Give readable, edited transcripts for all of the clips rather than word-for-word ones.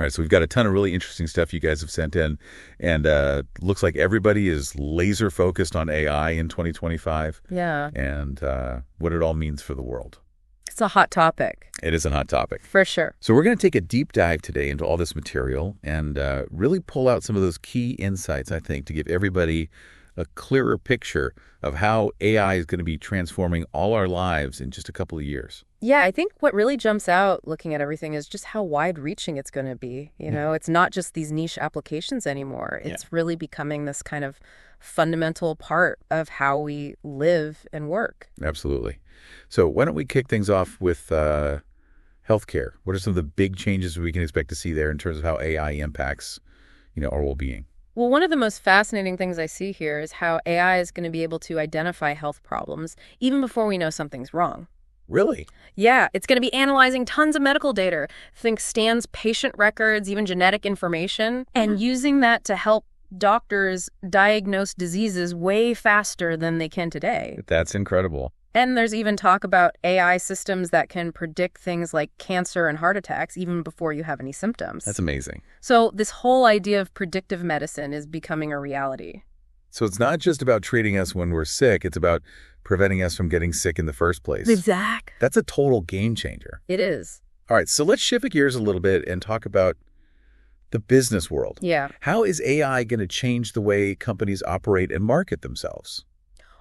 All right, so we've got a ton of really interesting stuff you guys have sent in, and looks like everybody is laser focused on AI in 2025. Yeah. And what it all means for the world. It's a hot topic. It is a hot topic. For sure. So we're going to take a deep dive today into all this material and really pull out some of those key insights, I think, to give everybody a clearer picture of how AI is going to be transforming all our lives in just a couple of years. Yeah, I think what really jumps out looking at everything is just how wide-reaching it's going to be. You know, it's not just these niche applications anymore. It's really becoming this kind of fundamental part of how we live and work. Absolutely. So why don't we kick things off with healthcare? What are some of the big changes we can expect to see there in terms of how AI impacts, our well-being? Well, one of the most fascinating things I see here is how AI is going to be able to identify health problems even before we know something's wrong. Really? Yeah, it's going to be analyzing tons of medical data. Think scans, patient records, even genetic information, and using that to help doctors diagnose diseases way faster than they can today. That's incredible. And there's even talk about AI systems that can predict things like cancer and heart attacks even before you have any symptoms. That's amazing. So this whole idea of predictive medicine is becoming a reality. So it's not just about treating us when we're sick, it's about preventing us from getting sick in the first place. Exactly. That's a total game changer. It is. All right, so let's shift gears a little bit and talk about the business world. Yeah. How is AI going to change the way companies operate and market themselves?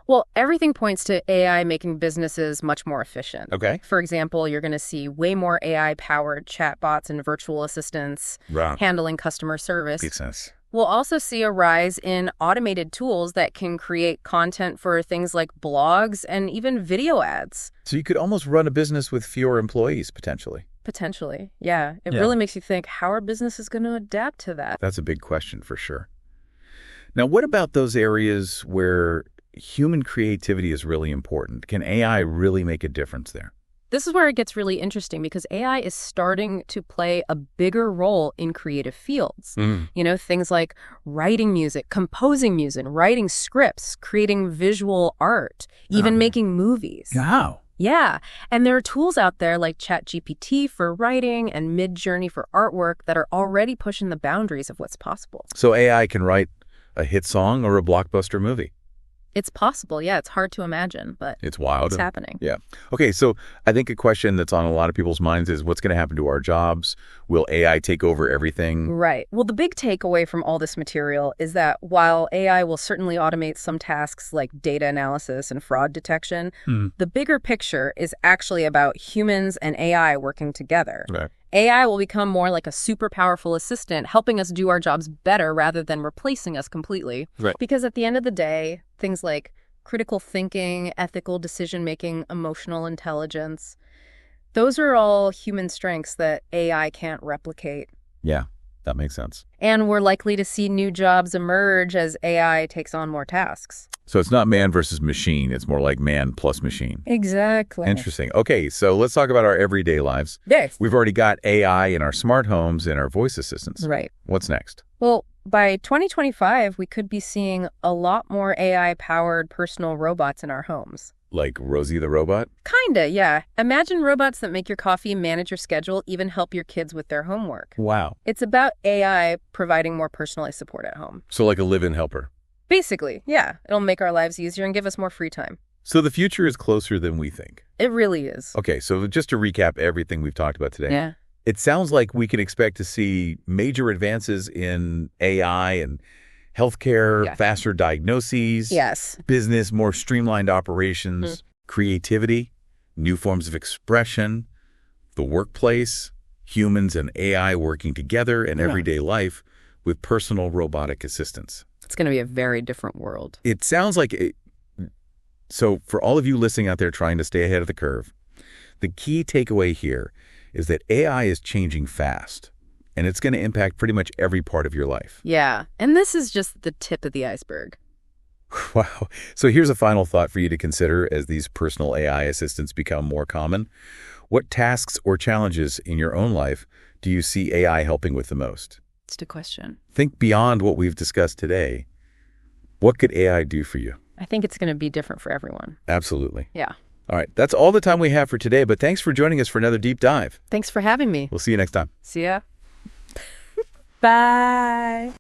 Well, everything points to AI making businesses much more efficient. Okay. For example, you're going to see way more AI-powered chatbots and virtual assistants handling customer service. Makes sense. We'll also see a rise in automated tools that can create content for things like blogs and even video ads. So you could almost run a business with fewer employees, potentially. Potentially, yeah. It really makes you think, how are businesses going to adapt to that? That's a big question for sure. Now, what about those areas where human creativity is really important? Can AI really make a difference there? This is where it gets really interesting because AI is starting to play a bigger role in creative fields. Things like writing music, composing music, writing scripts, creating visual art, even making movies. Wow. Yeah. And there are tools out there like ChatGPT for writing and Midjourney for artwork that are already pushing the boundaries of what's possible. So AI can write a hit song or a blockbuster movie? It's possible. Yeah, it's hard to imagine, but it's wild. It's happening. Yeah. Okay, so I think a question that's on a lot of people's minds is what's going to happen to our jobs? Will AI take over everything? Right. Well, the big takeaway from all this material is that while AI will certainly automate some tasks like data analysis and fraud detection, the bigger picture is actually about humans and AI working together. Right. AI will become more like a super powerful assistant, helping us do our jobs better rather than replacing us completely. Right. Because at the end of the day, things like critical thinking, ethical decision-making, emotional intelligence, those are all human strengths that AI can't replicate. Yeah, that makes sense. And we're likely to see new jobs emerge as AI takes on more tasks. So it's not man versus machine. It's more like man plus machine. Exactly. Interesting. Okay, so let's talk about our everyday lives. Yes. We've already got AI in our smart homes and our voice assistants. Right. What's next? Well, by 2025, we could be seeing a lot more AI-powered personal robots in our homes. Like Rosie the robot? Kinda, yeah. Imagine robots that make your coffee, manage your schedule, even help your kids with their homework. Wow. It's about AI providing more personalized support at home. So like a live-in helper? Basically, yeah. It'll make our lives easier and give us more free time. So the future is closer than we think. It really is. Okay, so just to recap everything we've talked about today. Yeah. It sounds like we can expect to see major advances in AI and healthcare, faster diagnoses, business, more streamlined operations, creativity, new forms of expression, the workplace, humans and AI working together in everyday life with personal robotic assistants. It's going to be a very different world. It sounds like so for all of you listening out there trying to stay ahead of the curve, the key takeaway here is that AI is changing fast, and it's going to impact pretty much every part of your life. Yeah, and this is just the tip of the iceberg. Wow. So here's a final thought for you to consider as these personal AI assistants become more common. What tasks or challenges in your own life do you see AI helping with the most? It's a good question. Think beyond what we've discussed today. What could AI do for you? I think it's going to be different for everyone. Absolutely. Yeah. All right. That's all the time we have for today, but thanks for joining us for another deep dive. Thanks for having me. We'll see you next time. See ya. Bye.